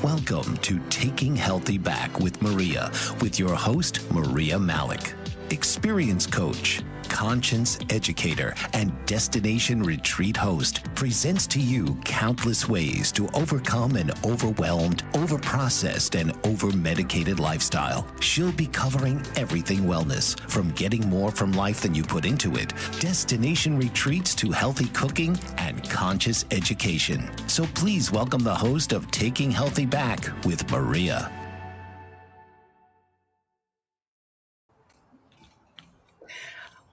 Welcome to Taking Healthy Back with Maria, with your host, Maria Malik, experience coach, conscience educator, and destination retreat host, presents to you countless ways to overcome an overwhelmed, overprocessed, and over-medicated lifestyle. She'll be covering everything wellness, from getting more from life than you put into it, destination retreats to healthy cooking and conscious education. So please welcome the host of Taking Healthy Back with Maria.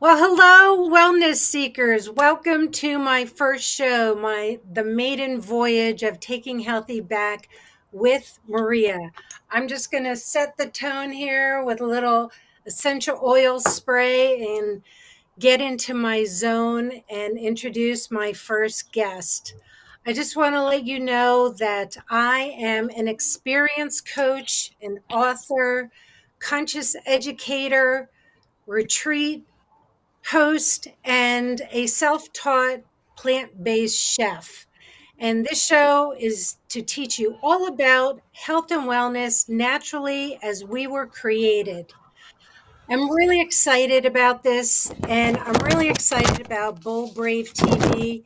Well, hello, wellness seekers. Welcome to my first show, the maiden voyage of Taking Healthy Back with Maria. I'm just going to set the tone here with a little essential oil spray and get into my zone and introduce my first guest. I just want to let you know that I am an experienced coach, an author, conscious educator, retreat host, and a self-taught plant-based chef. And this show is to teach you all about health and wellness naturally as we were created. I'm really excited about this, and I'm really excited about Bold Brave TV.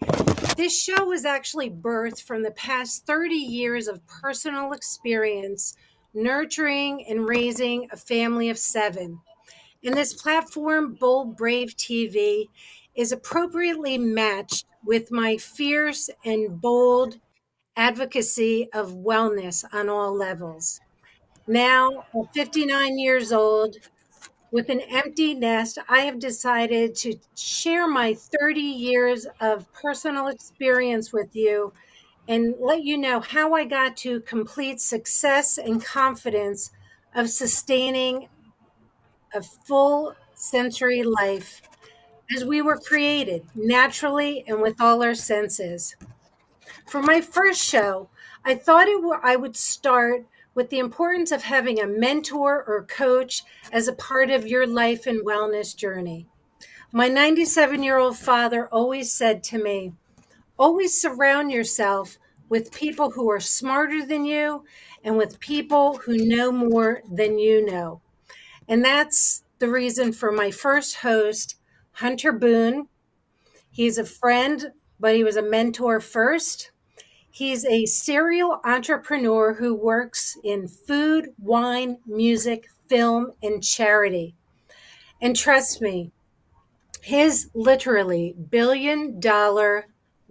This show was actually birthed from the past 30 years of personal experience nurturing and raising a family of 7. And this platform, Bold Brave TV, is appropriately matched with my fierce and bold advocacy of wellness on all levels. Now, at 59 years old, with an empty nest, I have decided to share my 30 years of personal experience with you and let you know how I got to complete success and confidence of sustaining a full sensory life as we were created naturally and with all our senses. For my first show, I thought I would start with the importance of having a mentor or coach as a part of your life and wellness journey. My 97-year-old father always said to me, always surround yourself with people who are smarter than you and with people who know more than you know. And that's the reason for my first host, Hunter Boon. He's a friend, but he was a mentor first. He's a serial entrepreneur who works in food, wine, music, film, and charity. And trust me, his literally $1 billion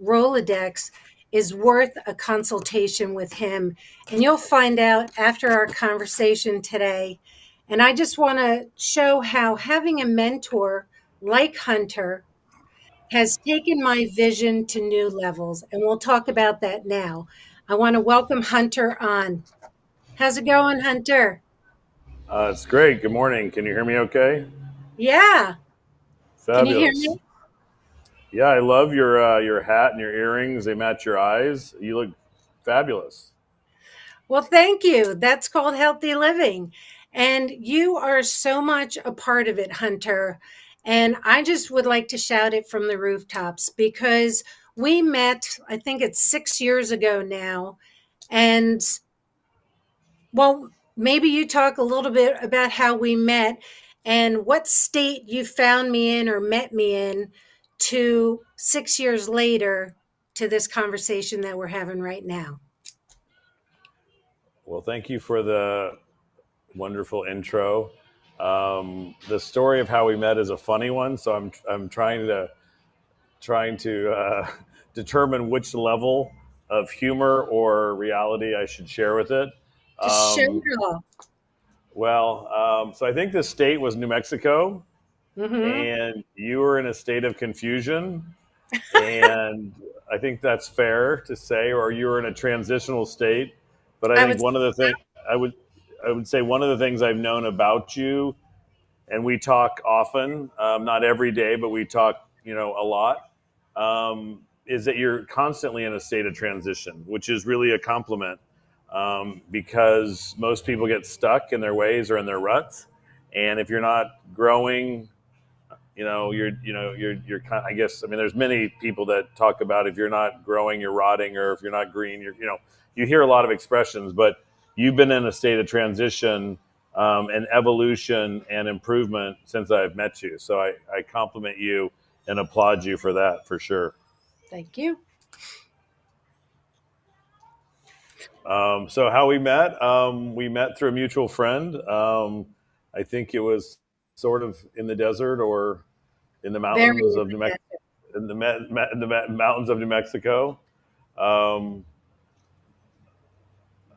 Rolodex is worth a consultation with him. And you'll find out after our conversation today. And I just want to show how having a mentor like Hunter has taken my vision to new levels. And we'll talk about that now. I want to welcome Hunter on. How's it going, Hunter? It's great. Good morning. Can you hear me okay? Yeah. Can you hear Fabulous. me? Yeah, I love your hat and your earrings. They match your eyes. You look fabulous. Well, thank you. That's called healthy living. And you are so much a part of it, Hunter. And I just would like to shout it from the rooftops because we met, I think it's 6 years ago now. And well, maybe you talk a little bit about how we met and what state you found me in or met me in to 6 years later to this conversation that we're having right now. Well, thank you for the wonderful intro. The story of how we met is a funny one, so I'm trying to determine which level of humor or reality I should share with it. Just show it all. So I think the state was New Mexico, Mm-hmm. and you were in a state of confusion, and I think that's fair to say, or you were in a transitional state. But I I think would. one of the things I would say one of the things I've known about you, and we talk often, not every day, but we talk, a lot, is that you're constantly in a state of transition, which is really a compliment, because most people get stuck in their ways or in their ruts, and if you're not growing, you're kind. I guess, I mean, there's many people that talk about if you're not growing, you're rotting, or if you're not green, you hear a lot of expressions, but you've been in a state of transition and evolution and improvement since I've met you. So I compliment you and applaud you for that, for sure. Thank you. So how we met through a mutual friend. I think it was sort of in the desert or in the Very mountains of New Mexico, in the mountains of New Mexico. Um,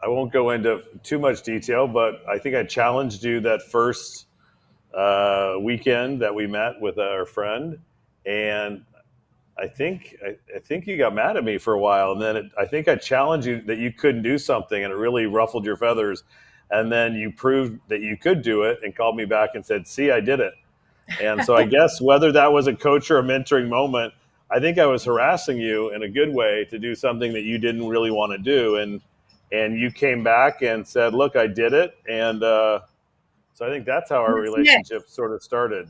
I won't go into too much detail, but I think I challenged you that first weekend that we met with our friend, and I think you got mad at me for a while, and then I think I challenged you that you couldn't do something, and it really ruffled your feathers. And then you proved that you could do it, and called me back and said, "See, I did it." And so I guess whether that was a coach or a mentoring moment, I think I was harassing you in a good way to do something that you didn't really want to do, and you came back and said, "Look, I did it," and so I think that's how our What's next? relationship sort of started.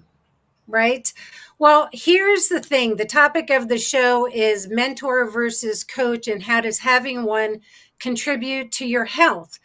Right? Well, here's the thing. The topic of the show is mentor versus coach, and how does having one contribute to your health?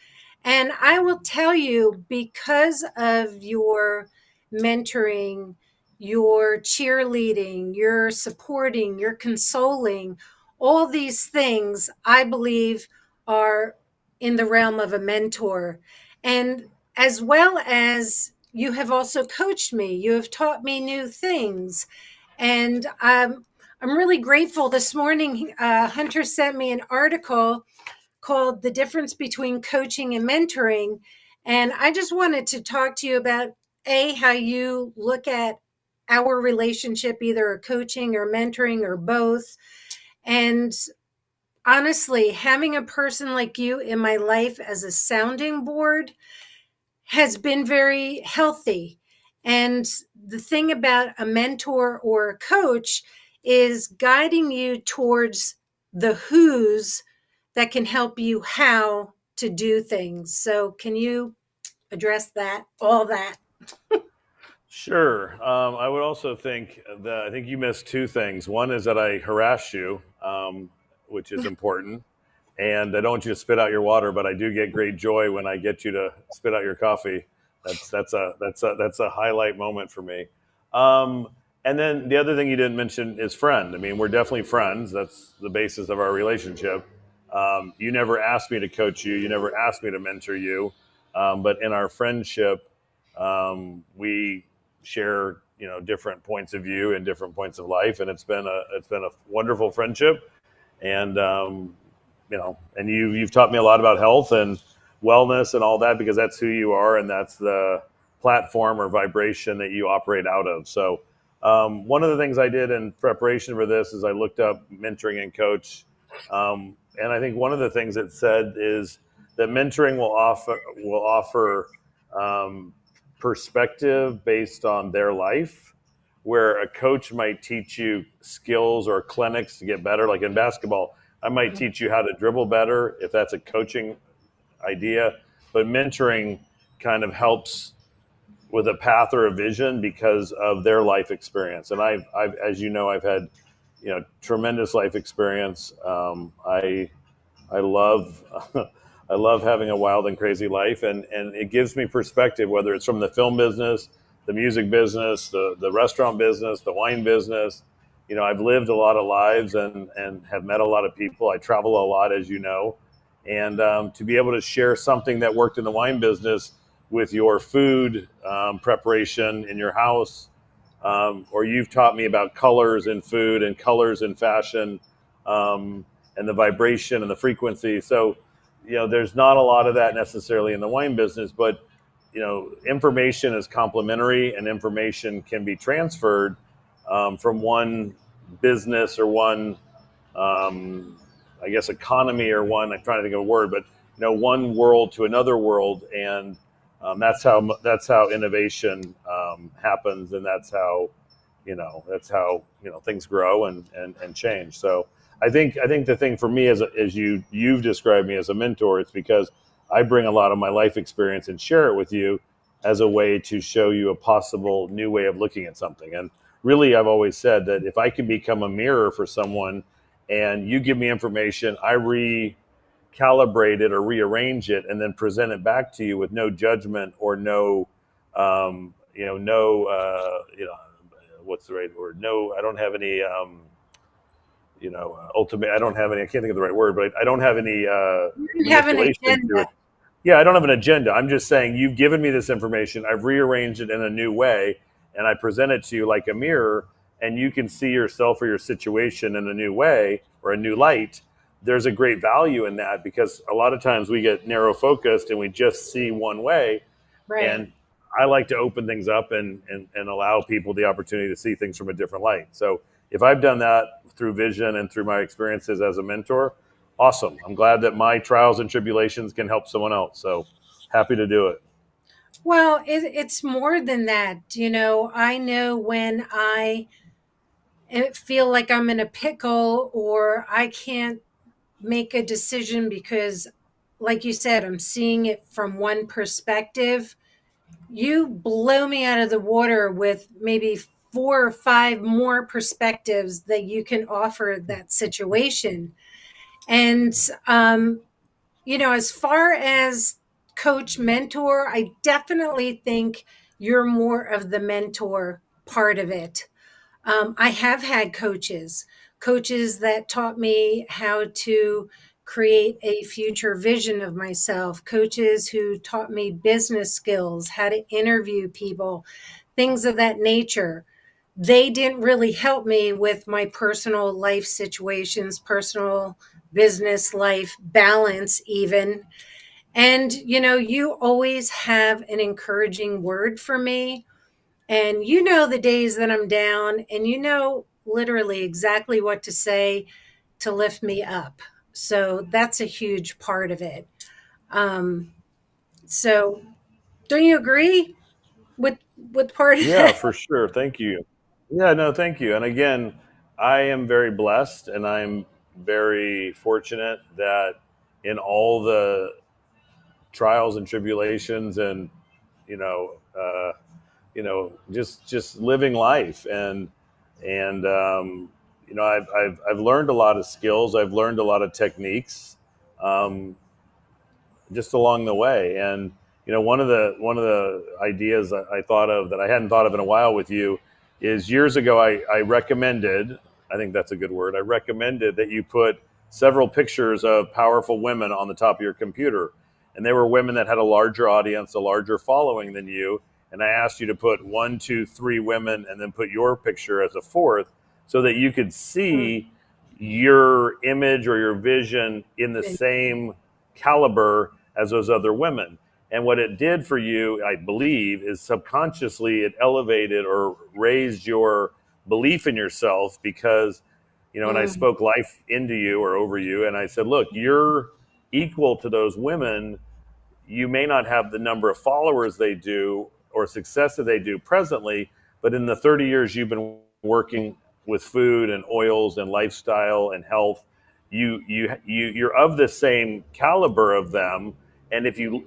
And I will tell you, because of your mentoring, your cheerleading, your supporting, your consoling, all these things I believe are in the realm of a mentor. And as well as you have also coached me, you have taught me new things. And I'm really grateful. This morning, Hunter sent me an article called The Difference Between Coaching and Mentoring. And I just wanted to talk to you about how you look at our relationship, either a coaching or mentoring or both. And honestly, having a person like you in my life as a sounding board has been very healthy. And the thing about a mentor or a coach is guiding you towards the who's that can help you how to do things. So, can you address that, all that? Sure. I would also think that I think you missed two things. One is that I harass you, which is important, and I don't want you to spit out your water, but I do get great joy when I get you to spit out your coffee. That's a highlight moment for me. Um, and then the other thing you didn't mention is friend. I mean, we're definitely friends. That's the basis of our relationship. You never asked me to coach you. You never asked me to mentor you. But in our friendship, we share different points of view and different points of life, and it's been a wonderful friendship. And and you've taught me a lot about health and wellness and all that, because that's who you are, and that's the platform or vibration that you operate out of. So one of the things I did in preparation for this is I looked up mentoring and coach, and I think one of the things it said is that mentoring will offer perspective based on their life, where a coach might teach you skills or clinics to get better. Like in basketball, I might teach you how to dribble better if that's a coaching idea, but mentoring kind of helps with a path or a vision because of their life experience. And I've as you know, I've had tremendous life experience. I love I love having a wild and crazy life, and it gives me perspective, whether it's from the film business, the music business, the restaurant business, the wine business. I've lived a lot of lives and have met a lot of people. I travel a lot, as you know, and to be able to share something that worked in the wine business with your food preparation in your house, or you've taught me about colors in food and colors in fashion, and the vibration and the frequency. So, there's not a lot of that necessarily in the wine business, but information is complementary, and information can be transferred from one business or one, I guess, economy, or one. I'm trying to think of a word, but one world to another world, and that's how innovation happens, and that's how things grow and change. So I think the thing for me is, as you've described me as a mentor, it's because I bring a lot of my life experience and share it with you as a way to show you a possible new way of looking at something. And really, I've always said that if I can become a mirror for someone and you give me information, I calibrate it or rearrange it and then present it back to you with no judgment or no, what's the right word? No, I don't have any, ultimate. I don't have any. I can't think of the right word, but I don't have any You have an manipulation to it. agenda. Yeah, I don't have an agenda. I'm just saying you've given me this information. I've rearranged it in a new way, and I present it to you like a mirror, and you can see yourself or your situation in a new way or a new light. There's a great value in that because a lot of times we get narrow focused and we just see one way. Right. And I like to open things up and allow people the opportunity to see things from a different light. So if I've done that through vision and through my experiences as a mentor, awesome. I'm glad that my trials and tribulations can help someone else. So happy to do it. Well, it's more than that. I know when I feel like I'm in a pickle or I can't make a decision because, like you said, I'm seeing it from one perspective. You blow me out of the water with maybe 4 or 5 more perspectives that you can offer that situation. And, as far as coach mentor, I definitely think you're more of the mentor part of it. I have had coaches that taught me how to create a future vision of myself, coaches who taught me business skills, how to interview people, things of that nature. They didn't really help me with my personal life situations, personal business life balance, even. And, you always have an encouraging word for me, and the days that I'm down, and literally exactly what to say to lift me up. So that's a huge part of it. Um, so don't you agree with part of Yeah, that? for sure. Thank you. Yeah, no, thank you. And again, I am very blessed and I'm very fortunate that in all the trials and tribulations and, you know, uh, just living life and I've learned a lot of skills. I've learned a lot of techniques. Um, just along the way. And one of the ideas that I thought of that I hadn't thought of in a while with you is years ago I recommended. I think that's a good word. I recommended that you put several pictures of powerful women on the top of your computer, and they were women that had a larger audience, a larger following than you. And I asked you to put 1, 2, 3 women, and then put your picture as a fourth, so that you could see your image or your vision in the same caliber as those other women. And what it did for you, I believe, is subconsciously it elevated or raised your belief in yourself because, and I Mm, spoke life into you or over you. And I said, look, you're equal to those women. You may not have the number of followers they do or success that they do presently, but in the 30 years you've been working with food and oils and lifestyle and health, you're of the same caliber of them. And if you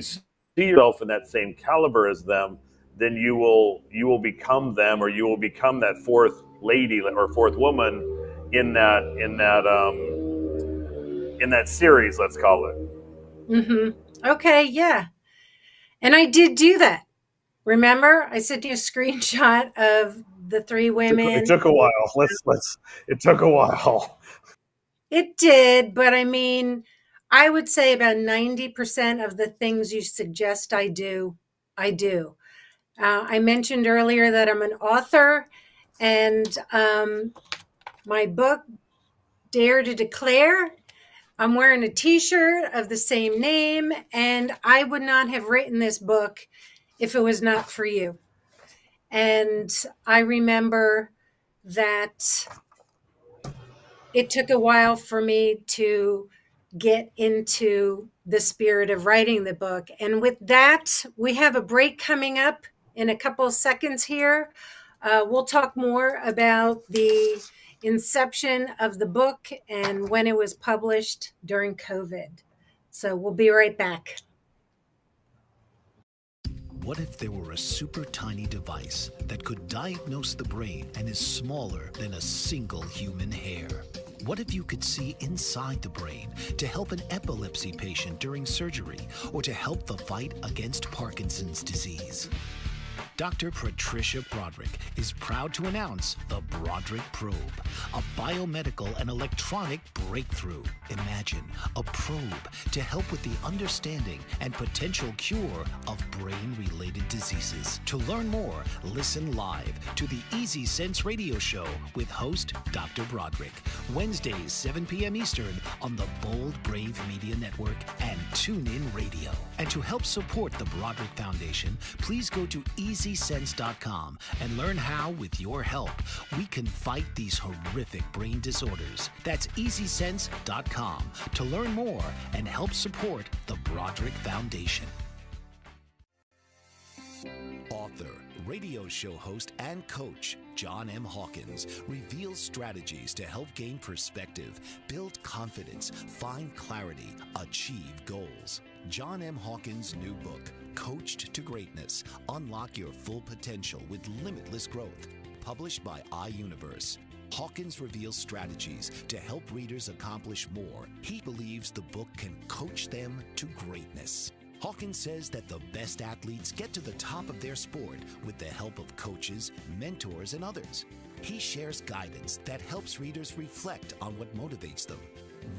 see yourself in that same caliber as them, then you will become them, or you will become that fourth lady or fourth woman in that series, let's call it. okay, yeah. And I did do that. Remember, I sent you a screenshot of the 3 It women. took a while. Let's. It took a while. It did, but I mean, I would say about 90% of the things you suggest I do, I do. I mentioned earlier that I'm an author, and my book, Dare to Declare, I'm wearing a t shirt of the same name, and I would not have written this book if it was not for you. And I remember that it took a while for me to get into the spirit of writing the book. And with that, we have a break coming up in a couple of seconds here. We'll talk more about the inception of the book and when it was published during COVID. So we'll be right back. What if there were a super tiny device that could diagnose the brain and is smaller than a single human hair? What if you could see inside the brain to help an epilepsy patient during surgery or to help the fight against Parkinson's disease? Dr. Patricia Broderick is proud to announce the Broderick Probe, a biomedical and electronic breakthrough. Imagine a probe to help with the understanding and potential cure of brain-related diseases. To learn more, listen live to the Easy Sense Radio Show with host Dr. Broderick, Wednesdays 7 p.m. Eastern on the Bold Brave Media Network and TuneIn Radio. And to help support the Broderick Foundation, please go to EasySense.com and learn how, with your help, we can fight these horrific brain disorders. That's EasySense.com to learn more and help support the Broderick Foundation. Author, radio show host, and coach John M. Hawkins reveals strategies to help gain perspective, build confidence, find clarity, achieve goals. John M. Hawkins' new book, Coached to Greatness, Unlock Your Full Potential with Limitless Growth, published by iUniverse. Hawkins reveals strategies to help readers accomplish more. He believes the book can coach them to greatness. Hawkins says that the best athletes get to the top of their sport with the help of coaches, mentors, and others. He shares guidance that helps readers reflect on what motivates them,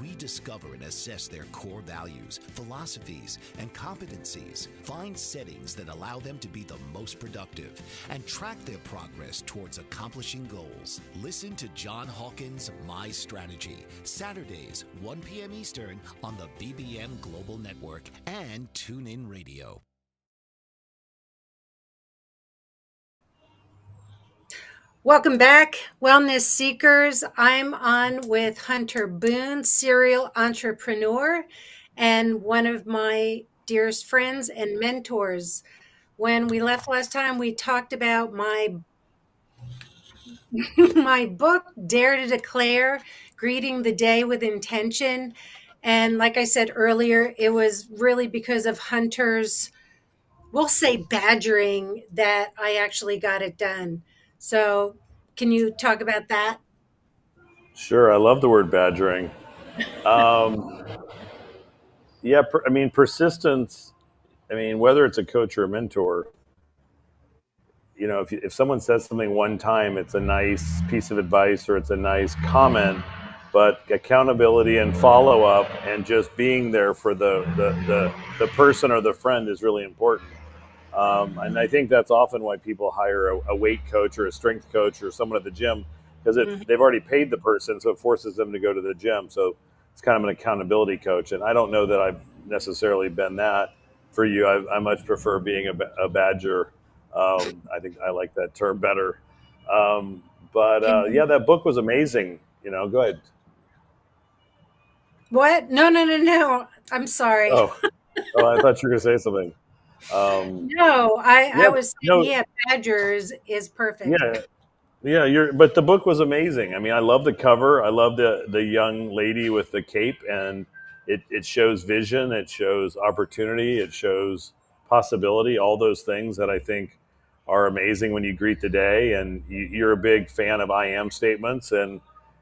rediscover and assess their core values, philosophies, and competencies, find settings that allow them to be the most productive, and track their progress towards accomplishing goals. Listen to John Hawkins' My Strategy, Saturdays, 1 p.m. Eastern on the BBM Global Network and TuneIn Radio. Welcome back, Wellness Seekers. I'm on with Hunter Boon, serial entrepreneur, and one of my dearest friends and mentors. When we left last time, we talked about my my book, Dare to Declare, Greeting the Day with Intention. And like I said earlier, it was really because of Hunter's, we'll say, badgering that I actually got it done. So can you talk about that? Sure, I love the word badgering. Um, yeah, I mean, persistence. I mean, whether it's a coach or a mentor, if someone says something one time, it's a nice piece of advice or it's a nice comment, but accountability and follow up and just being there for the person or the friend is really important. And I think that's often why people hire a weight coach or a strength coach or someone at the gym, because they've already paid the person, so it forces them to go to the gym. So it's kind of an accountability coach. And I don't know that I've necessarily been that for you. I much prefer being a badger. I think I like that term better. Yeah, that book was amazing. Go ahead. What? No. I'm sorry. Oh, I thought you were going to say something. No, I was saying, yeah, badgers is perfect. Yeah, but the book was amazing. I mean, I love the cover. I love the young lady with the cape, and it shows vision, it shows opportunity, it shows possibility, all those things that I think are amazing when you greet the day. And you're a big fan of I am statements, and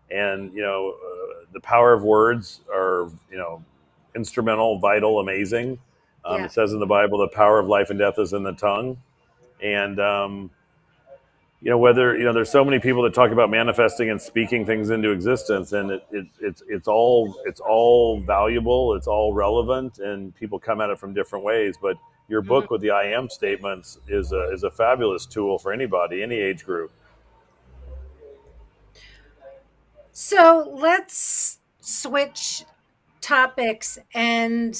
the power of words are instrumental, vital, amazing. It says in the Bible, the power of life and death is in the tongue. And there's so many people that talk about manifesting and speaking things into existence, and it's all valuable, it's all relevant, and people come at it from different ways. But your book with the I am statements is a fabulous tool for anybody, any age group. So let's switch topics. And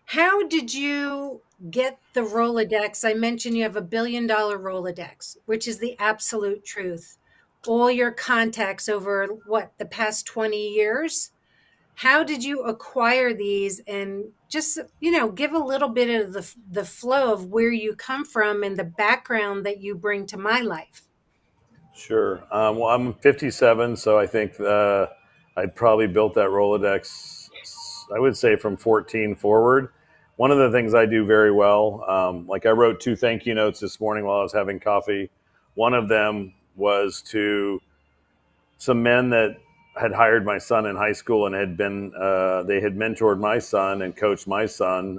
how did you get the Rolodex? I mentioned you have $1 billion Rolodex, which is the absolute truth. All your contacts over the past 20 years. How did you acquire these? And just, give a little bit of the flow of where you come from and the background that you bring to my life. Sure. Well, I'm 57, so I think I probably built that Rolodex, I would say, from 14 forward. One of the things I do very well, like I wrote 2 thank you notes this morning while I was having coffee. One of them was to some men that had hired my son in high school and had been they had mentored my son and coached my son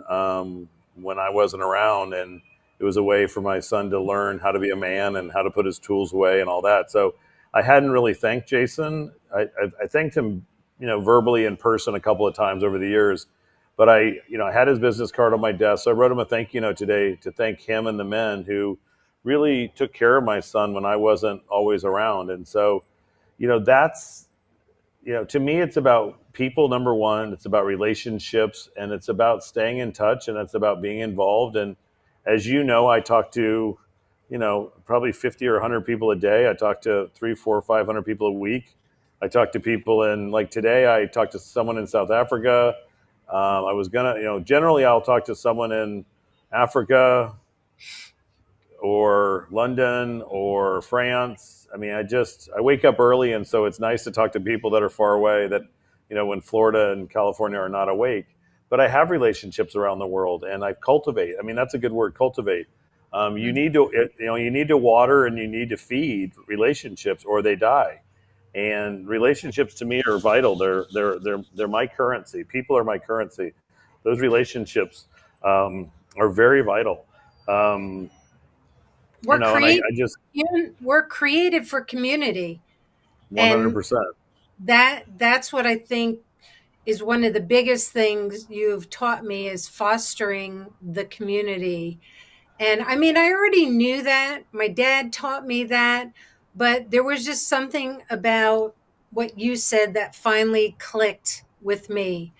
when I wasn't around, and it was a way for my son to learn how to be a man and how to put his tools away and all that. So I hadn't really thanked Jason. I thanked him, verbally in person a couple of times over the years, but I had his business card on my desk, so I wrote him a thank you note today to thank him and the men who really took care of my son when I wasn't always around. And so, that's to me, it's about people, number one. It's about relationships, and it's about staying in touch, and it's about being involved. And as you know, I talk to, probably 50 or 100 people a day. I talk to 3, 4, 500 people a week. I talk to people in, like today, I talked to someone in South Africa. I was going to, generally I'll talk to someone in Africa or London or France. I mean, I wake up early, and so it's nice to talk to people that are far away that, when Florida and California are not awake. But I have relationships around the world, and I cultivate. I mean, that's a good word, cultivate. You need to, you need to water and you need to feed relationships, or they die. And relationships to me are vital. They're my currency. People are my currency. Those relationships are very vital. Um, We're and I created. just We're created for community, and 100%. that's what I think is one of the biggest things you've taught me is fostering the community. And I mean, I already knew that. My dad taught me that, but there was just something about what you said that finally clicked with me.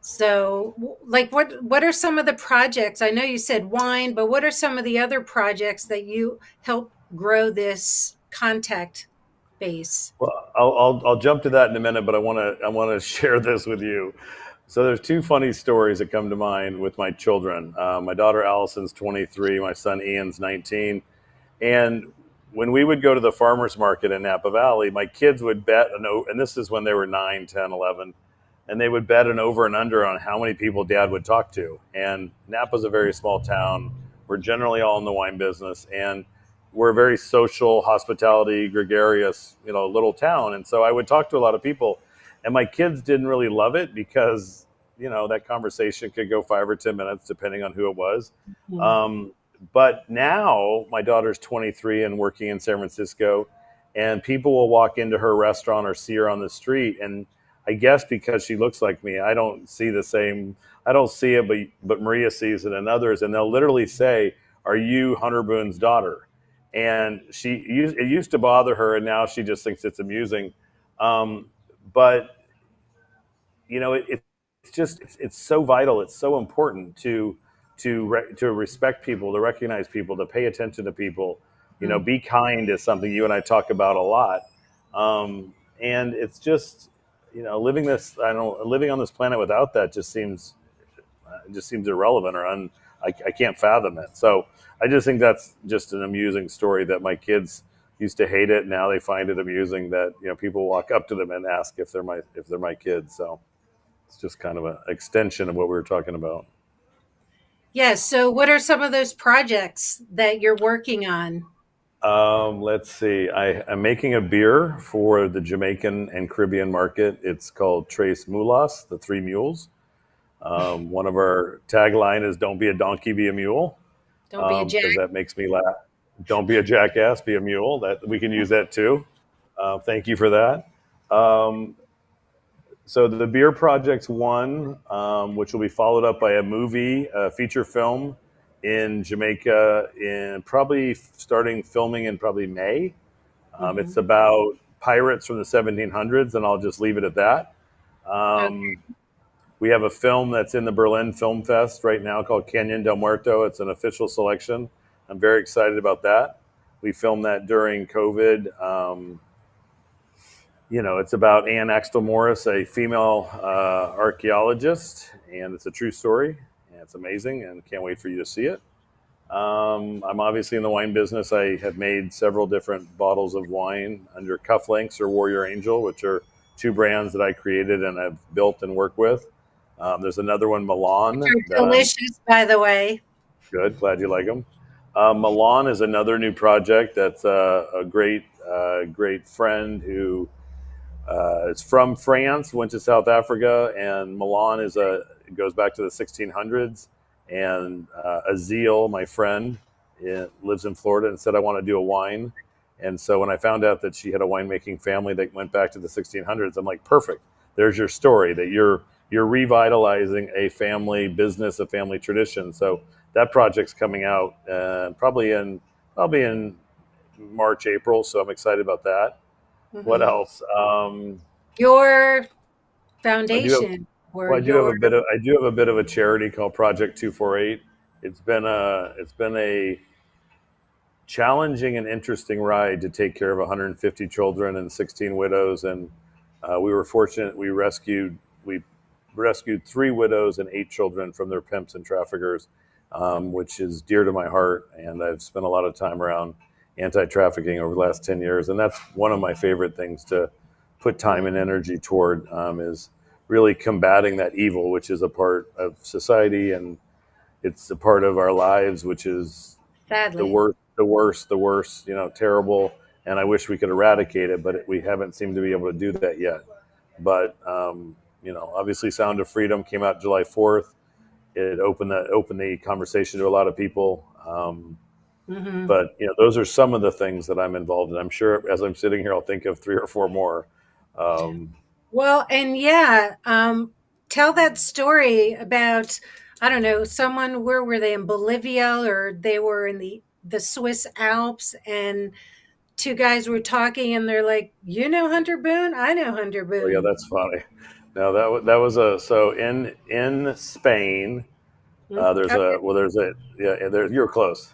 So, like, what are some of the projects? I know you said wine, but what are some of the other projects that you help grow this contact base? Well, I'll jump to that in a minute, but I want to share this with you. So there's two funny stories that come to mind with my children. My daughter Allison's 23, my son Ian's 19, and when we would go to the farmers market in Napa Valley, my kids would bet and this is when they were 9, 10, 11, and they would bet an over and under on how many people Dad would talk to. And Napa's a very small town. We're generally all in the wine business, and we're a very social, hospitality, gregarious, little town. And so I would talk to a lot of people, and my kids didn't really love it because, that conversation could go 5 or 10 minutes depending on who it was. Mhm. But now my daughter's 23 and working in San Francisco, and people will walk into her restaurant or see her on the street. And I guess because she looks like me, I don't see the same. I don't see it, but Maria sees it and others, and they'll literally say, "Are you Hunter Boone's daughter?" And it used to bother her, and now she just thinks it's amusing. But it's so vital. It's so important to respect people, to recognize people, to pay attention to people. Be kind is something you and I talk about a lot. And it's just living on this planet without that just seems irrelevant or I can't fathom it. So I just think that's just an amusing story that my kids used to hate it. Now they find it amusing that people walk up to them and ask if they're my kids. So it's just kind of an extension of what we were talking about. Yeah. So, what are some of those projects that you're working on? Let's see. I'm making a beer for the Jamaican and Caribbean market. It's called Tres Mulas, the Three Mules. One of our tagline is "Don't be a donkey, be a mule," Don't be a jack. because that makes me laugh. Don't be a jackass, be a mule. That we can use that too. Thank you for that. Um, so the beer project's one, which will be followed up by a movie, a feature film in Jamaica, in probably starting filming in probably May. It's Mhm. about pirates from the 1700s, and I'll just leave it at that. Okay. Um, we have a film that's in the Berlin Film Fest right now called Canyon del Muerto. It's an official selection. I'm very excited about that. We filmed that during COVID. It's about Ann Axtell Morris, a female archaeologist, and it's a true story. And it's amazing, and can't wait for you to see it. I'm obviously in the wine business. I have made several different bottles of wine under Cufflinks or Warrior Angel, which are two brands that I created and I've built and worked with. There's another one, Milan, Which that are I'm delicious, by the way. good. Glad you like them. Milan is another new project that's a great friend who It's from France, went to South Africa, and Milan it goes back to the 1600s. And Azil, my friend, lives in Florida and said, I want to do a wine. And so when I found out that she had a winemaking family that went back to the 1600s, I'm like, perfect. There's your story that you're revitalizing a family business, a family tradition. So that project's coming out probably in March, April. So I'm excited about that. What Hmm. else? Your I do have foundation or well, your I do have a bit of a charity called Project 248. It's been a challenging and interesting ride to take care of 150 children and 16 widows, and we were fortunate. We rescued 3 widows and 8 children from their pimps and traffickers, which is dear to my heart. And I've spent a lot of time around anti-trafficking over the last 10 years, and that's one of my favorite things to put time and energy toward, is really combating that evil, which is a part of society, and it's a part of our lives, which is the sadly. worst, the worst, terrible. And I wish we could eradicate it, but we haven't seemed to be able to do that yet. But obviously, Sound of Freedom came out July 4th. It opened the conversation to a lot of people. Hmm. But those are some of the things that I'm involved in. I'm sure as I'm sitting here, I'll think of 3 or 4 more. Um, Well, and yeah, tell that story about, I don't know, someone, where were they, in Bolivia, or they were in the Swiss Alps, and two guys were talking and they're like, you know Hunter Boone? I know Hunter oh yeah, Boone. that's funny. No, that was a so in Spain. There's Okay. there's a yeah, you're close.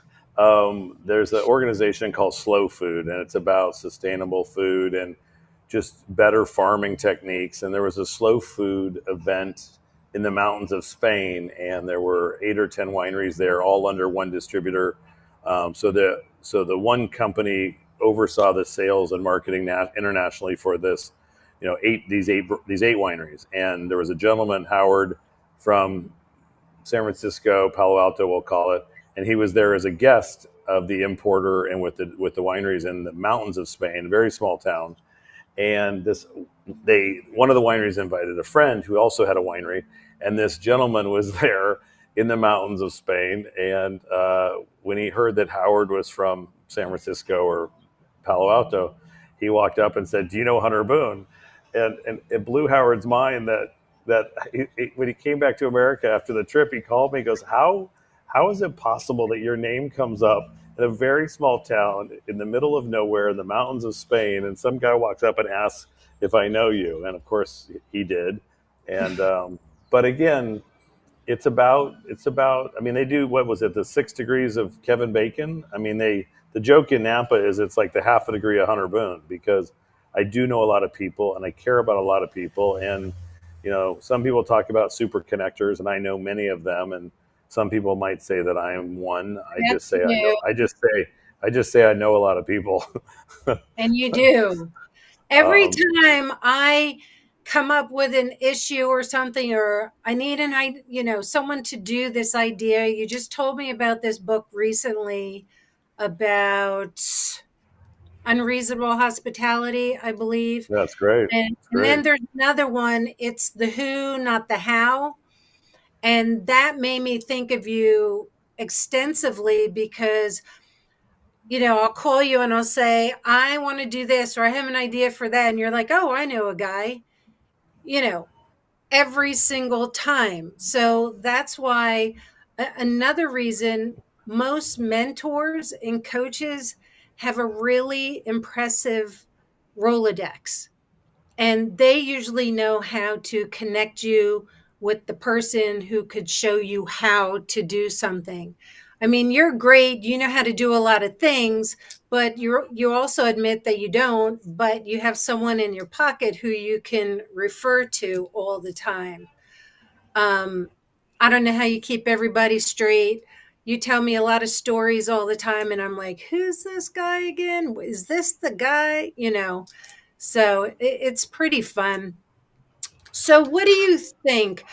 There's an organization called Slow Food, and it's about sustainable food and just better farming techniques. And there was a slow food event in the mountains of Spain, and there were 8 or 10 wineries there, all under one distributor. So the one company oversaw the sales and marketing internationally for this, these eight wineries. And there was a gentleman, Howard, from San Francisco, Palo Alto, we'll call it, and he was there as a guest of the importer and with the wineries in the mountains of Spain, a very small town. And one of the wineries invited a friend who also had a winery, and this gentleman was there in the mountains of Spain. And when he heard that Howard was from San Francisco or Palo Alto, he walked up and said, "Do you know Hunter Boone?" And it blew Howard's mind that when he came back to America after the trip, he called me. He goes, "How is it possible that your name comes up in a very small town in the middle of nowhere in the mountains of Spain, and some guy walks up and asks if I know you?" And of course, he did. And but again, it's about. I mean, they do, what was it, the 6 degrees of Kevin Bacon? I mean, the joke in Napa is it's like the half a degree of Hunter Boone, because I do know a lot of people and I care about a lot of people. And some people talk about super connectors, and I know many of them. And some people might say that I am one. I just That's say I know. you. I just say I know a lot of people. And you do. Every um, time I come up with an issue or something, or I need someone to do this idea. You just told me about this book recently about unreasonable hospitality, I believe. that's great. It's And then great. there's another one, it's the who, not the how. And that made me think of you extensively because, I'll call you and I'll say, I want to do this, or I have an idea for that. And you're like, oh, I know a guy, you know, every single time. So that's why another reason most mentors and coaches have a really impressive Rolodex, and they usually know how to connect you with the person who could show you how to do something. I mean, you're great, you know how to do a lot of things, but you also admit that you don't, but you have someone in your pocket who you can refer to all the time. um, I don't know how you keep everybody straight. You tell me a lot of stories all the time, and I'm like, who's this guy again? Is this the guy? So it's pretty fun. So, what do you think?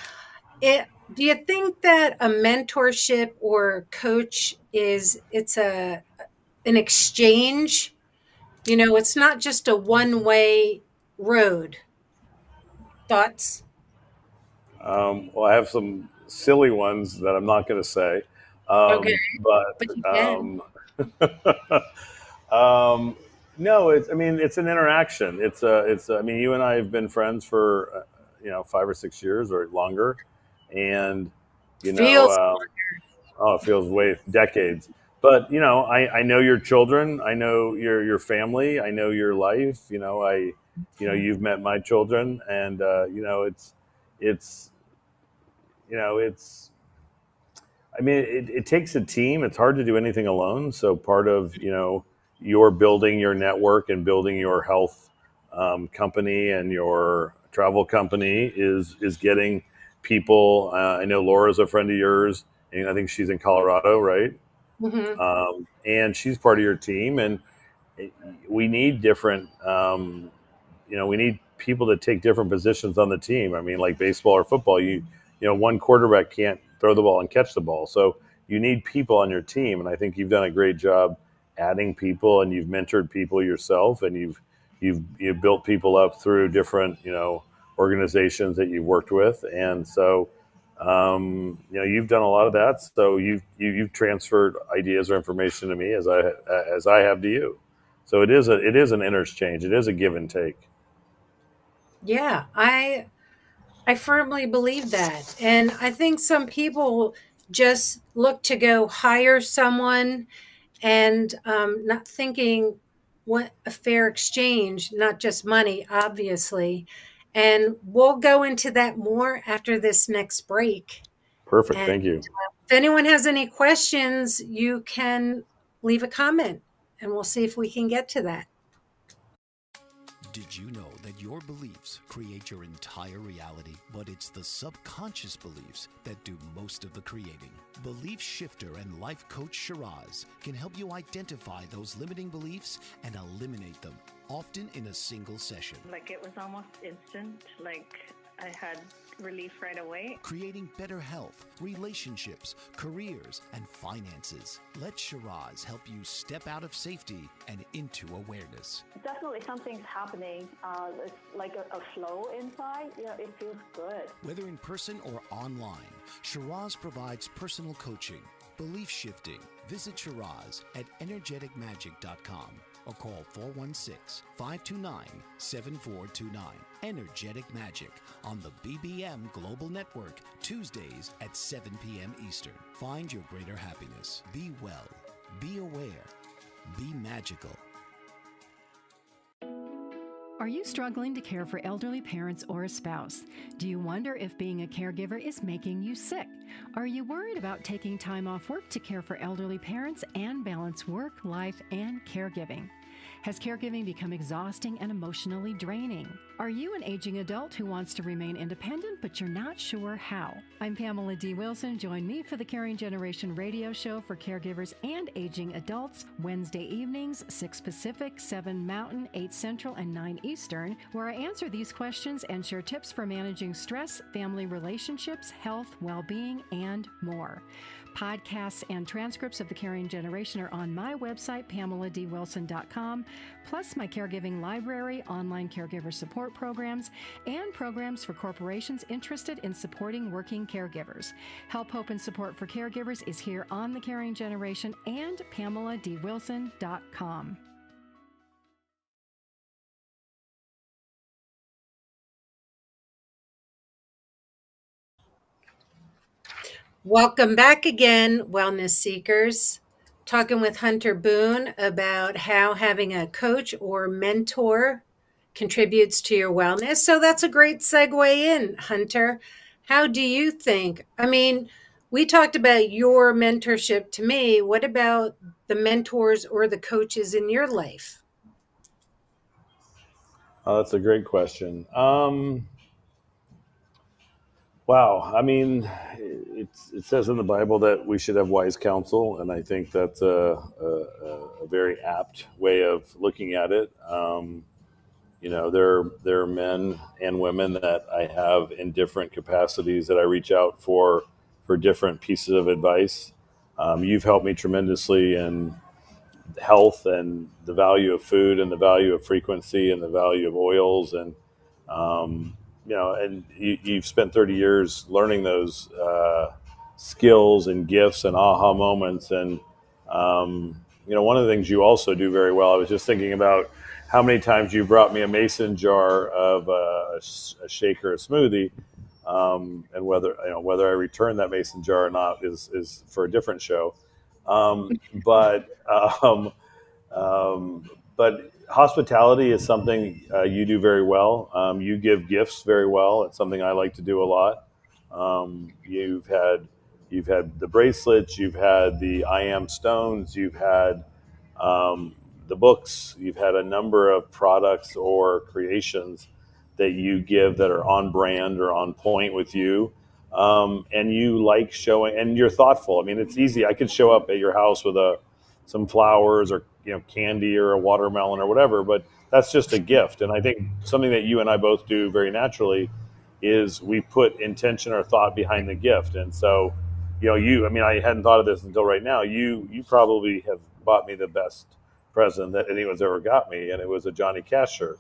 Do you think that a mentorship or coach it's an exchange? It's not just a one way. road. Thoughts? Well, I have some silly ones that I'm not going to say, Okay, but but you can. um, no, it's. I mean, it's an interaction. It's. I mean, you and I have been friends for 5 or 6 years or longer, and you know, Feels oh, it feels way decades. But I know your children. I know your family. I know your life. You've met my children, and it's it's I mean, it takes a team. It's hard to do anything alone. So part of your building your network and building your health company and your travel company is getting people. I know Laura's a friend of yours, and I think she's in Colorado, right? Mhm. And she's part of your team, and we need different. We need people to take different positions on the team. I mean, like baseball or football, one quarterback can't throw the ball and catch the ball. So you need people on your team. And I think you've done a great job adding people, and you've mentored people yourself, and you've built people up through different, organizations that you've worked with. And so, you've done a lot of that. So you've transferred ideas or information to me as I have to you. So it is an interchange. It is a give and take. Yeah, I firmly believe that. And I think some people just look to go hire someone and not thinking what a fair exchange, not just money, obviously. And we'll go into that more after this next break. Perfect. And Thank you. if anyone has any questions, you can leave a comment and we'll see if we can get to that. Did you know that your beliefs create your entire reality, but it's the subconscious beliefs that do most of the creating? Belief shifter and life coach Shiraz can help you identify those limiting beliefs and eliminate them, often in a single session. Like it was almost instant, like I had relief right away. Creating better health, relationships, careers, and finances. Let Shiraz help you step out of safety and into awareness. Definitely something's happening. It's like a flow inside. It feels good. Whether in person or online, Shiraz provides personal coaching, belief shifting. Visit Shiraz at energeticmagic.com or call 416-529-7429. Energetic Magic on the BBM Global Network, Tuesdays at 7 p.m. Eastern. Find your greater happiness. Be well. Be aware. Be magical. Are you struggling to care for elderly parents or a spouse? Do you wonder if being a caregiver is making you sick? Are you worried about taking time off work to care for elderly parents and balance work, life, and caregiving? Has caregiving become exhausting and emotionally draining? Are you an aging adult who wants to remain independent, but you're not sure how? I'm Pamela D. Wilson. Join me for the Caring Generation radio show for caregivers and aging adults, Wednesday evenings, 6 Pacific, 7 Mountain, 8 Central, and 9 Eastern, where I answer these questions and share tips for managing stress, family relationships, health, well-being, and more. Podcasts and transcripts of the Caring Generation are on my website, PamelaDWilson.com, plus my caregiving library, online caregiver support programs, and programs for corporations interested in supporting working caregivers. Help, hope, and support for caregivers is here on the Caring Generation and PamelaDWilson.com. Welcome back again, Wellness Seekers. Talking with Hunter Boon about how having a coach or mentor contributes to your wellness. So that's a great segue in, Hunter. How do you think? I mean, we talked about your mentorship to me. What about the mentors or the coaches in your life? Oh, that's a great question. Wow. I mean, it says in the Bible that we should have wise counsel, and I think that's a very apt way of looking at it. There are men and women that I have in different capacities that I reach out for different pieces of advice. You've helped me tremendously in health and the value of food and the value of frequency and the value of oils and and you've spent 30 years learning those skills and gifts and aha moments and one of the things you also do very well. I was just thinking about how many times you brought me a mason jar of a shake or a smoothie, and whether I return that mason jar or not is for a different show. But um, but hospitality is something you do very well. You give gifts very well. It's something I like to do a lot. You've had the bracelets. You've had the I am stones. You've had um, the books. You've had a number of products or creations that you give that are on brand or on point with you. And you like showing, and you're thoughtful. I mean, it's easy. I could show up at your house with some flowers or candy or a watermelon or whatever, but that's just a gift. And I think something that you and I both do very naturally is we put intention or thought behind the gift. And so, I mean, I hadn't thought of this until right now. You probably have bought me the best present that anyone's ever got me, and it was a Johnny Cash shirt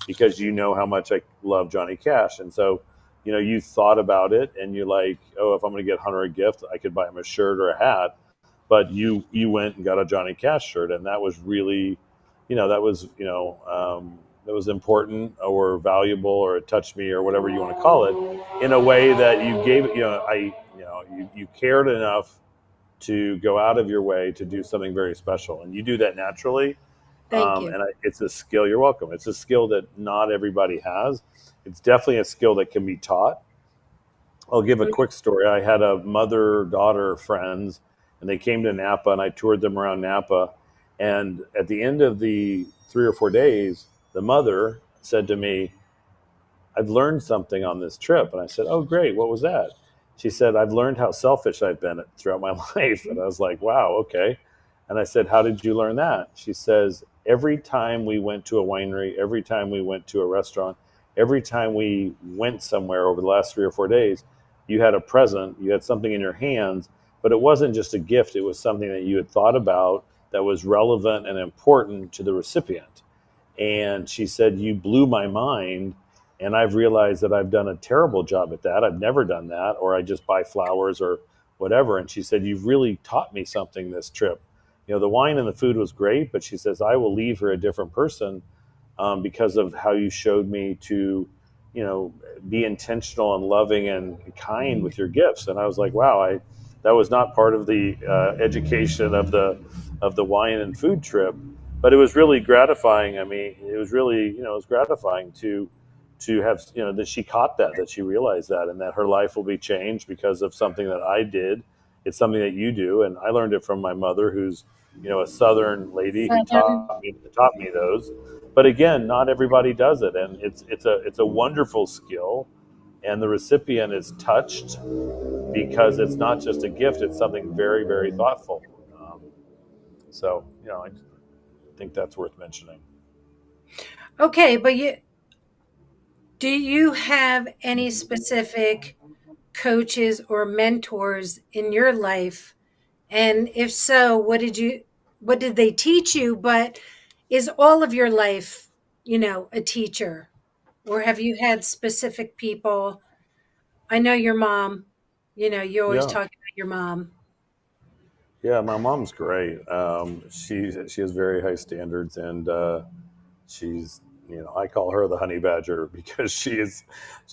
because you know how much I love Johnny Cash. And so, you thought about it and you're like, oh, if I'm going to get Hunter a gift, I could buy him a shirt or a hat. But you went and got a Johnny Cash shirt, and that was really, that was important or valuable or it touched me or whatever you want to call it, in a way that you gave, you cared enough to go out of your way to do something very special, and you do that naturally. Thank you. It's a skill. You're welcome. It's a skill that not everybody has. It's definitely a skill that can be taught. I'll give a quick story. I had a mother-daughter friends, and they came to Napa, and I toured them around Napa. And at the end of the 3 or 4 days, the mother said to me, I've learned something on this trip. And I said, oh, great. What was that? She said, I've learned how selfish I've been throughout my life. And I was like, wow, okay. And I said, how did you learn that? She says, every time we went to a winery, every time we went to a restaurant, every time we went somewhere over the last 3 or 4 days, you had a present, you had something in your hands, but it wasn't just a gift. It was something that you had thought about that was relevant and important to the recipient. And she said, you blew my mind. And I've realized that I've done a terrible job at that. I've never done that, or I just buy flowers or whatever. And she said, you've really taught me something this trip. The wine and the food was great, but she says, I will leave here a different person because of how you showed me to, be intentional and loving and kind with your gifts. And I was like, wow, that was not part of the education of the wine and food trip, but it was really gratifying. I mean, it was really, it was gratifying to have, that she caught that she realized that, and that her life will be changed because of something that I did. It's something that you do. And I learned it from my mother, who's, a Southern lady who Southern. taught me those. But again, not everybody does it. And it's a wonderful skill. And the recipient is touched because it's not just a gift, it's something very, very thoughtful. So, I think that's worth mentioning. Okay, but do you have any specific coaches or mentors in your life? And if so, what did they teach you? But is all of your life, a teacher? Or have you had specific people? I know your mom, you always Yeah. talk about your mom. Yeah, my mom's great. She has very high standards, and she's I call her the honey badger because she's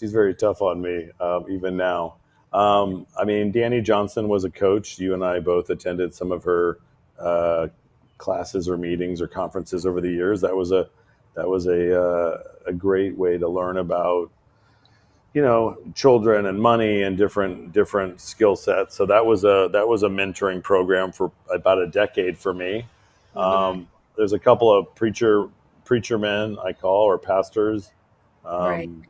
very tough on me even now. I mean, Danny Johnson was a coach. You and I both attended some of her classes or meetings or conferences over the years. That was a great way to learn about children and money and different skill sets. So that was a mentoring program for about a decade for me. Hmm. There's a couple of preacher men I call, or pastors. Right. Um,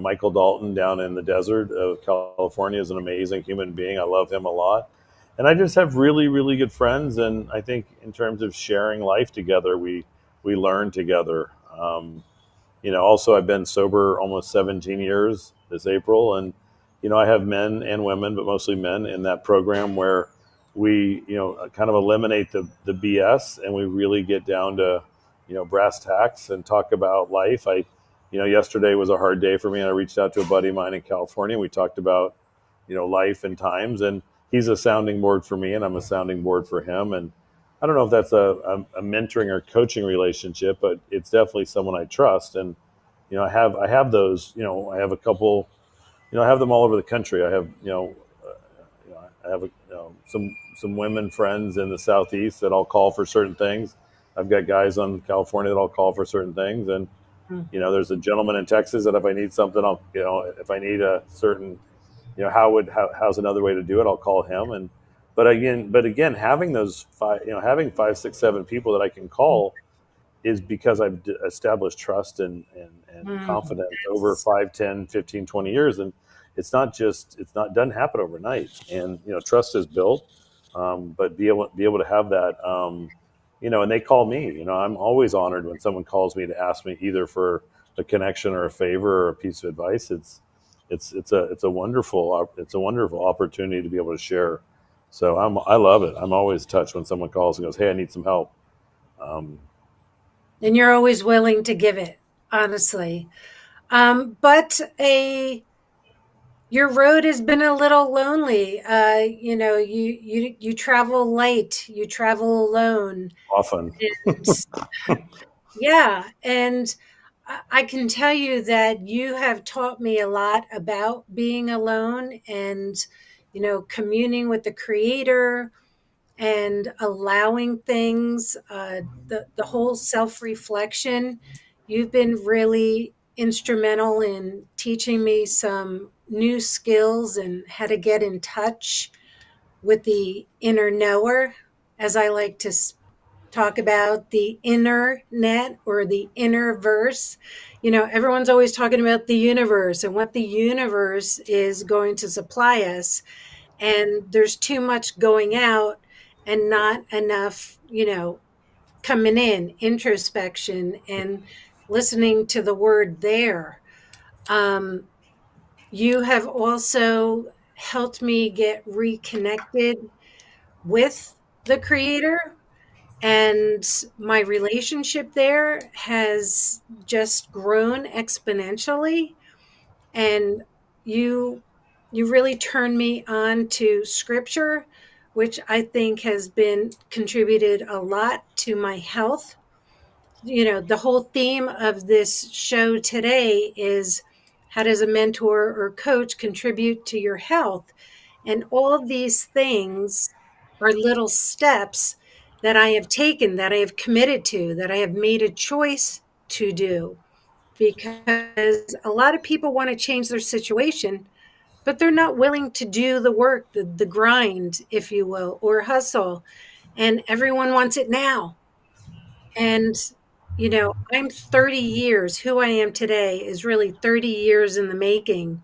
Michael Dalton down in the desert of California is an amazing human being. I love him a lot. And I just have really, really good friends. And I think in terms of sharing life together, we learn together. Also, I've been sober almost 17 years this April. And, I have men and women, but mostly men in that program where we, kind of eliminate the BS, and we really get down to, brass tacks and talk about life. Yesterday was a hard day for me, and I reached out to a buddy of mine in California. And we talked about, life and times, and he's a sounding board for me, and I'm a sounding board for him. And I don't know if that's a mentoring or coaching relationship, but it's definitely someone I trust. And, I have those, I have a couple, I have them all over the country. I have, I have some women friends in the Southeast that I'll call for certain things. I've got guys on California that I'll call for certain things, and there's a gentleman in Texas that if I need something, if I need a certain, how's another way to do it, I'll call him. And but again, having those five, having 5, 6, 7 people that I can call is because I've established trust and confidence over Yes. 5, 10, 15, 20 years. And doesn't happen overnight. And, trust is built, but be able to have that, and they call me, I'm always honored when someone calls me to ask me either for a connection or a favor or a piece of advice. It's a wonderful opportunity to be able to share. So I love it. I'm always touched when someone calls and goes, "Hey, I need some help." Um, And you're always willing to give it, honestly. But your road has been a little lonely. You travel light, you travel alone, Often. and yeah, and I can tell you that you have taught me a lot about being alone and, communing with the creator and allowing things, the whole self reflection. You've been really instrumental in teaching me some new skills and how to get in touch with the inner knower, as I like to talk about the inner net or the inner verse. Everyone's always talking about the universe and what the universe is going to supply us. And there's too much going out and not enough, coming in, introspection and listening to the word there. Um, you have also helped me get reconnected with the creator, and my relationship there has just grown exponentially. And you you really turned me on to scripture, which I think has been contributed a lot to my health. The whole theme of this show today is how does a mentor or coach contribute to your health? And all of these things are little steps that I have taken, that I have committed to, that I have made a choice to do, because a lot of people want to change their situation, but they're not willing to do the work, the grind, if you will, or hustle. And everyone wants it now. And, I'm 30 years, who I am today is really 30 years in the making.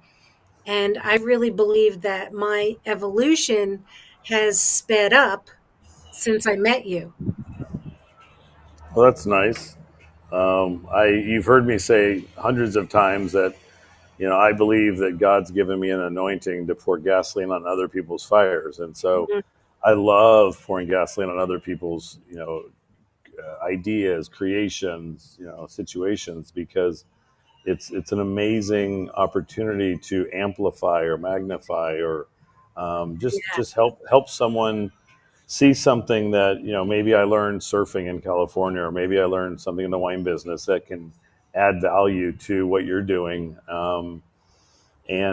And I really believe that my evolution has sped up since I met you. Well, that's nice. You've heard me say hundreds of times that, I believe that God's given me an anointing to pour gasoline on other people's fires. And so Mhm. I love pouring gasoline on other people's, ideas, creations, situations, because it's an amazing opportunity to amplify or magnify or, Yeah. just help someone see something that, maybe I learned surfing in California, or maybe I learned something in the wine business that can add value to what you're doing. And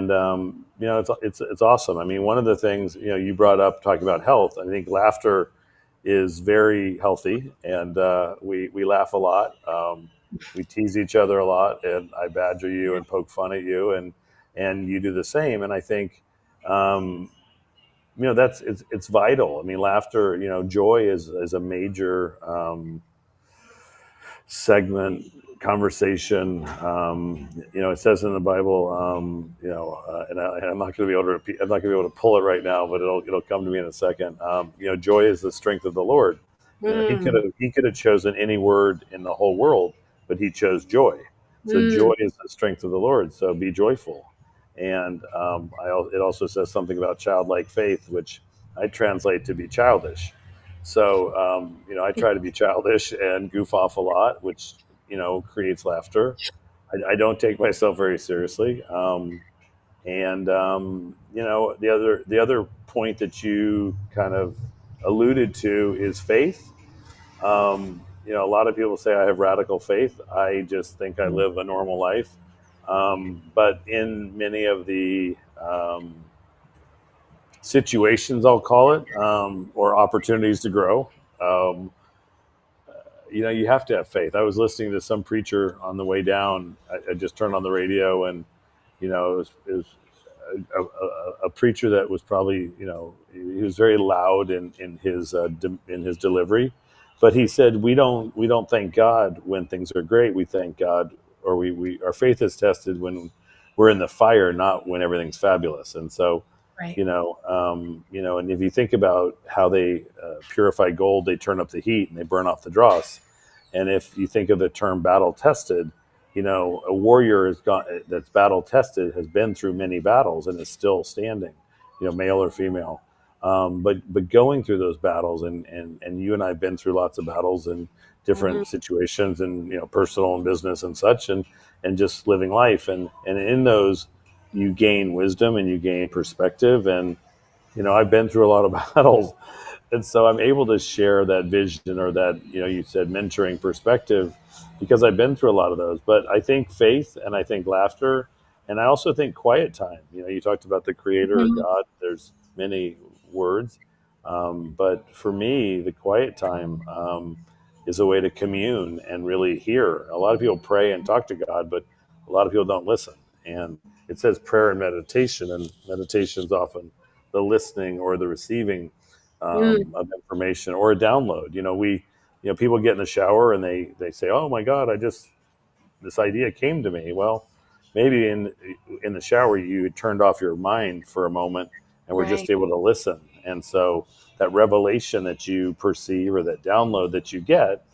it's awesome. I mean, one of the things, you brought up talking about health. I think laughter is very healthy, and we laugh a lot. We tease each other a lot, and I badger you and poke fun at you, and you do the same. And I think, um, that's it's vital. I mean, laughter, joy is a major, segment conversation. It says in the Bible, I'm not going to be able to repeat. I'm not going to be able to pull it right now, but it'll come to me in a second. Joy is the strength of the Lord. Mm, He could have chosen any word in the whole world, but he chose joy. So mm, joy is the strength of the Lord. So be joyful. And it also says something about childlike faith, which I translate to be childish. So, I try to be childish and goof off a lot, which, creates laughter. I don't take myself very seriously. And the other point that you kind of alluded to is faith. A lot of people say I have radical faith. I just think I live a normal life. But in many of the situations, I'll call it, or opportunities to grow, um, you have to have faith. I was listening to some preacher on the way down. I just turned on the radio, and it was a preacher that was probably, he was very loud in his delivery, but he said we don't thank God when things are great. We thank God, or we our faith is tested when we're in the fire, not when everything's fabulous. And so, Right. and if you think about how they purify gold, they turn up the heat and they burn off the dross. And if you think of the term battle tested, a warrior that's battle tested has been through many battles and is still standing, male or female. But going through those battles, and you and I have been through lots of battles in Mhm. different situations, and personal and business and such, and just living life, and in those you gain wisdom and you gain perspective. And I've been through a lot of battles, and so I'm able to share that vision, or that, you said mentoring perspective, because I've been through a lot of those. But I think faith, and I think laughter, and I also think quiet time. You talked about the creator or Mhm. God. There's many words. But for me, the quiet time is a way to commune and really hear. A lot of people pray and talk to God, but a lot of people don't listen. And it says prayer and meditation is often the listening or the receiving Mm. of information, or a download. People get in the shower and they say, "Oh my God, this idea came to me." Well, maybe in the shower you turned off your mind for a moment and were just Right. able to listen. And so that revelation that you perceive, or that download that you get,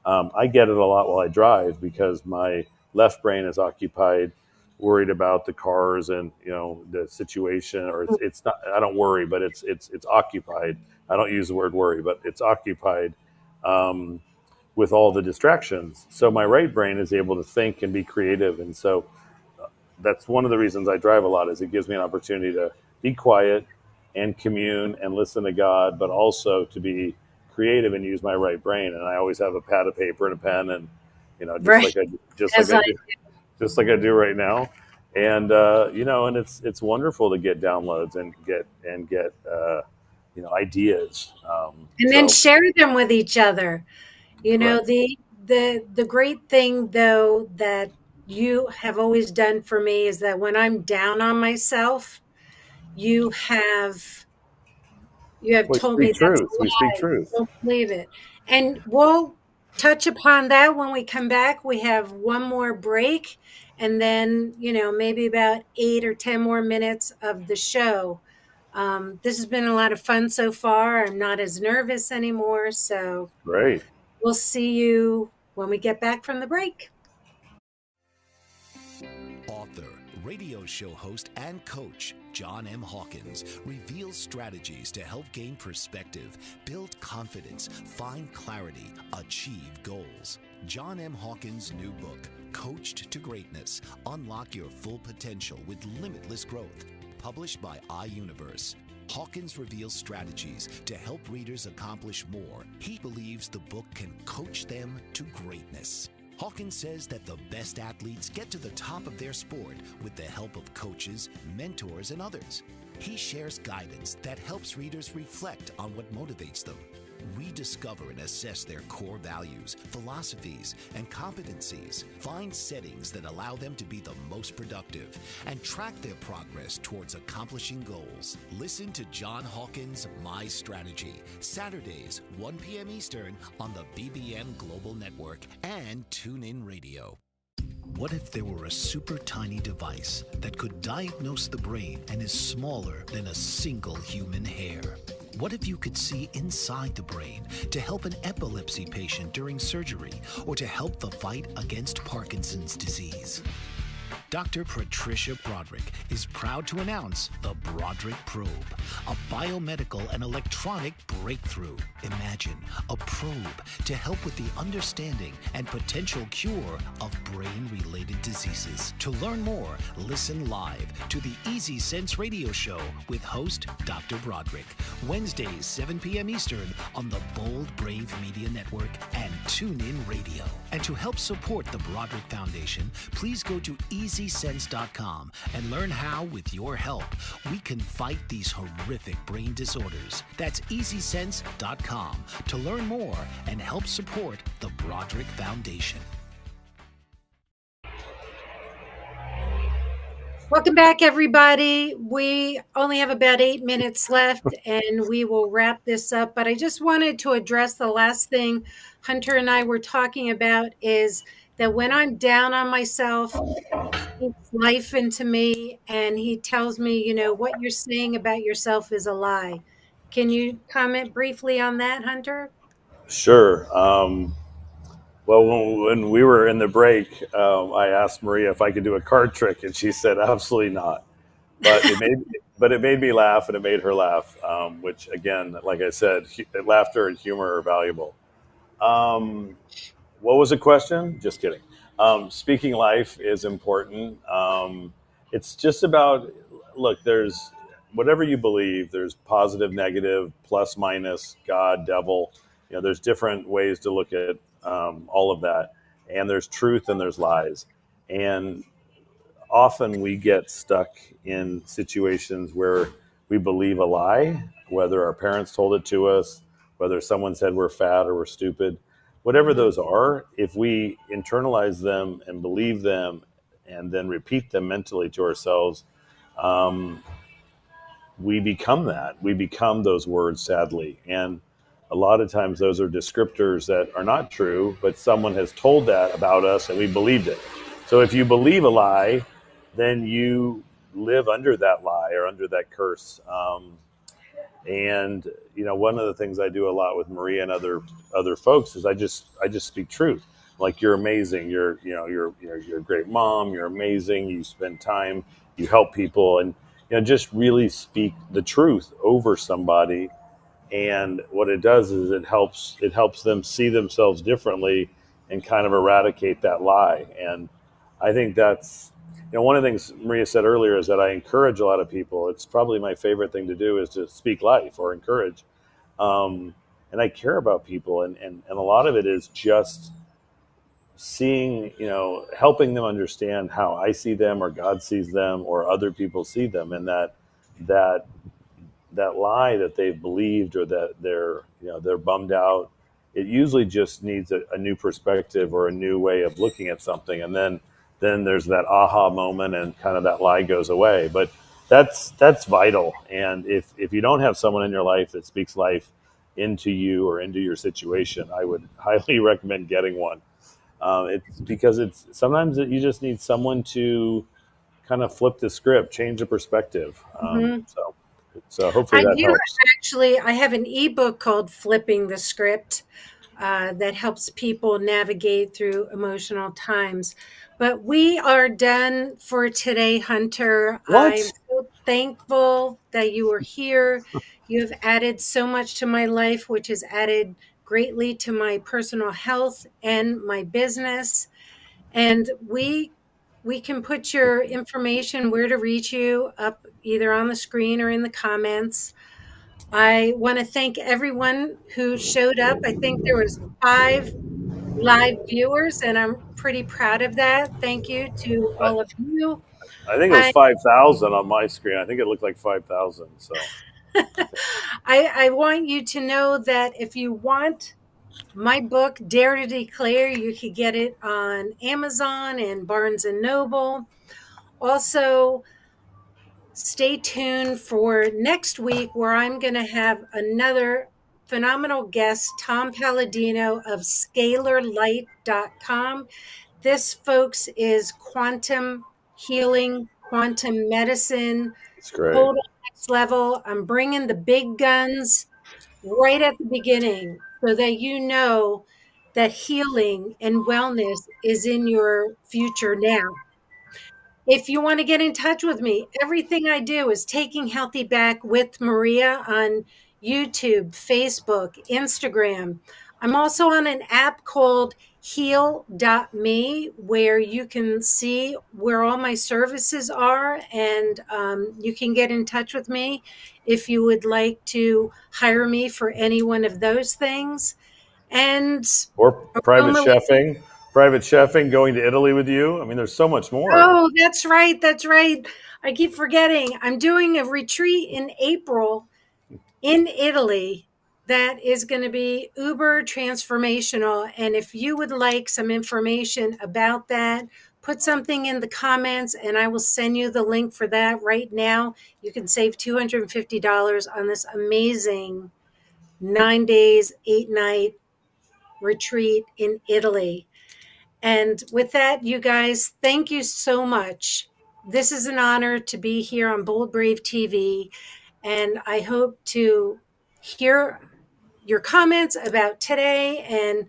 I get it a lot while I drive, because my left brain is occupied worried about the cars and the situation. Or it's not, I don't worry, but it's occupied. I don't use the word worry, but it's occupied um, with all the distractions. So my right brain is able to think and be creative. And so that's one of the reasons I drive a lot, is it gives me an opportunity to be quiet and commune and listen to God, but also to be creative and use my right brain. And I always have a pad of paper and a pen, and just Right. like I just like As I I do right now. And and it's wonderful to get downloads and get ideas. and then So share them with each other. correct. The great thing though that you have always done for me is that when I'm down on myself, you have you have We told speak me that's truth. a We speak lie. truth. Don't believe it. And we'll touch upon that when we come back. We have one more break, and then, maybe about 8 or 10 more minutes of the show. This has been a lot of fun so far. I'm not as nervous anymore. So Great. we'll see you when we get back from the break. Author, radio show host, and coach John M. Hawkins reveals strategies to help gain perspective, build confidence, find clarity, achieve goals. John M. Hawkins' new book, Coached to Greatness: Unlock Your Full Potential with Limitless Growth, published by iUniverse. Hawkins reveals strategies to help readers accomplish more. He believes the book can coach them to greatness. Hawkins says that the best athletes get to the top of their sport with the help of coaches, mentors, and others. He shares guidance that helps readers reflect on what motivates them, rediscover and assess their core values, philosophies, and competencies, find settings that allow them to be the most productive, and track their progress towards accomplishing goals. Listen to John Hawkins' My Strategy, Saturdays, 1 p.m. Eastern on the BBM Global Network and TuneIn Radio. What if there were a super tiny device that could diagnose the brain and is smaller than a single human hair? What if you could see inside the brain to help an epilepsy patient during surgery, or to help the fight against Parkinson's disease? Dr. Patricia Broderick is proud to announce the Broderick Probe, a biomedical and electronic breakthrough. Imagine a probe to help with the understanding and potential cure of brain-related diseases. To learn more, listen live to the Easy Sense Radio Show with host Dr. Broderick, Wednesdays 7 p.m. Eastern on the Bold Brave Media Network and TuneIn Radio. And to help support the Broderick Foundation, please go to EasySense.com and learn how, with your help, we can fight these horrific brain disorders. That's EasySense.com to learn more and help support the Broderick Foundation. Welcome back, everybody. We only have about 8 minutes left and we will wrap this up. But I just wanted to address the last thing Hunter and I were talking about is that when I'm down on myself, he speaks life into me and he tells me, what you're saying about yourself is a lie. Can you comment briefly on that, Hunter? Sure. Well, when we were in the break, I asked Maria if I could do a card trick, and she said absolutely not. But it made me laugh, and it made her laugh. Which, again, like I said, laughter and humor are valuable. What was the question? Just kidding. Speaking life is important. It's just about, look, there's whatever you believe, there's positive, negative, plus, minus, God, devil. There's different ways to look at all of that. And there's truth and there's lies. And often we get stuck in situations where we believe a lie, whether our parents told it to us, whether someone said we're fat or we're stupid, whatever those are. If we internalize them and believe them and then repeat them mentally to ourselves, we become that. We become those words, sadly. And a lot of times those are descriptors that are not true, but someone has told that about us and we believed it. So if you believe a lie, then you live under that lie or under that curse. And one of the things I do a lot with Maria and other folks is I just speak truth. Like, you're amazing. You're a great mom. You're amazing. You spend time. You help people, and just really speak the truth over somebody. And what it does is it helps them see themselves differently and kind of eradicate that lie. And I think that's, one of the things Maria said earlier is that I encourage a lot of people. It's probably my favorite thing to do is to speak life or encourage. And I care about people. And a lot of it is just seeing, helping them understand how I see them or God sees them or other people see them. And that lie that they've believed or that they're bummed out, it usually just needs a new perspective or a new way of looking at something. And then there's that aha moment and kind of that lie goes away. But that's vital. And if you don't have someone in your life that speaks life into you or into your situation, I would highly recommend getting one. It's because sometimes you just need someone to kind of flip the script, change the perspective. So hopefully that helps. Actually, I have an ebook called Flipping the Script that helps people navigate through emotional times. But we are done for today, Hunter. What? I'm so thankful that you were here. You have added so much to my life, which has added greatly to my personal health and my business. And we can put your information, where to reach you, up either on the screen or in the comments. I want to thank everyone who showed up. I think there was 5 live viewers, and I'm pretty proud of that. Thank you to all of you. I think it was 5,000 on my screen. I think it looked like 5,000. So I want you to know that if you want my book, Dare to Declare, you could get it on Amazon and Barnes and Noble. Also, stay tuned for next week, where I'm going to have another phenomenal guest, Tom Palladino of scalarlight.com. This, folks, is quantum healing, quantum medicine, it's great. total next level. I'm bringing the big guns right at the beginning so that you know that healing and wellness is in your future now. If you want to get in touch with me, everything I do is Taking Healthy Back with Maria on YouTube, Facebook, Instagram. I'm also on an app called heal.me where you can see where all my services are, and you can get in touch with me if you would like to hire me for any one of those things. And Or aroma- private chefing, going to Italy with you. I mean, there's so much more. oh, that's right. That's right. I keep forgetting. I'm doing a retreat in April in Italy that is going to be uber transformational. And if you would like some information about that, put something in the comments and I will send you the link for that right now. You can save $250 on this amazing 9 days, 8 night retreat in Italy. And with that, you guys, thank you so much. This is an honor to be here on Bold Brave TV. And I hope to hear your comments about today and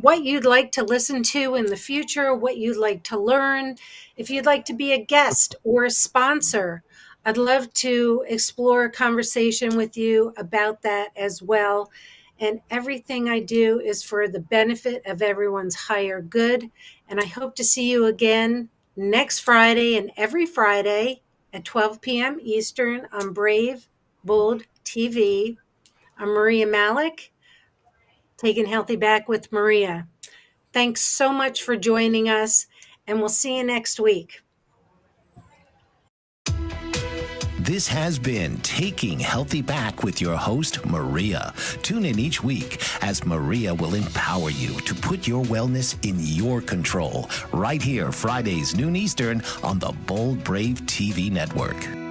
what you'd like to listen to in the future, what you'd like to learn. If you'd like to be a guest or a sponsor, I'd love to explore a conversation with you about that as well. And everything I do is for the benefit of everyone's higher good. And I hope to see you again next Friday and every Friday at 12 p.m. Eastern on Brave Bold TV. I'm Maria Malik, Taking Healthy Back with Maria. Thanks so much for joining us, and we'll see you next week. This has been Taking Healthy Back with your host, Maria. Tune in each week as Maria will empower you to put your wellness in your control right here, Fridays, noon Eastern on the Bold Brave TV network.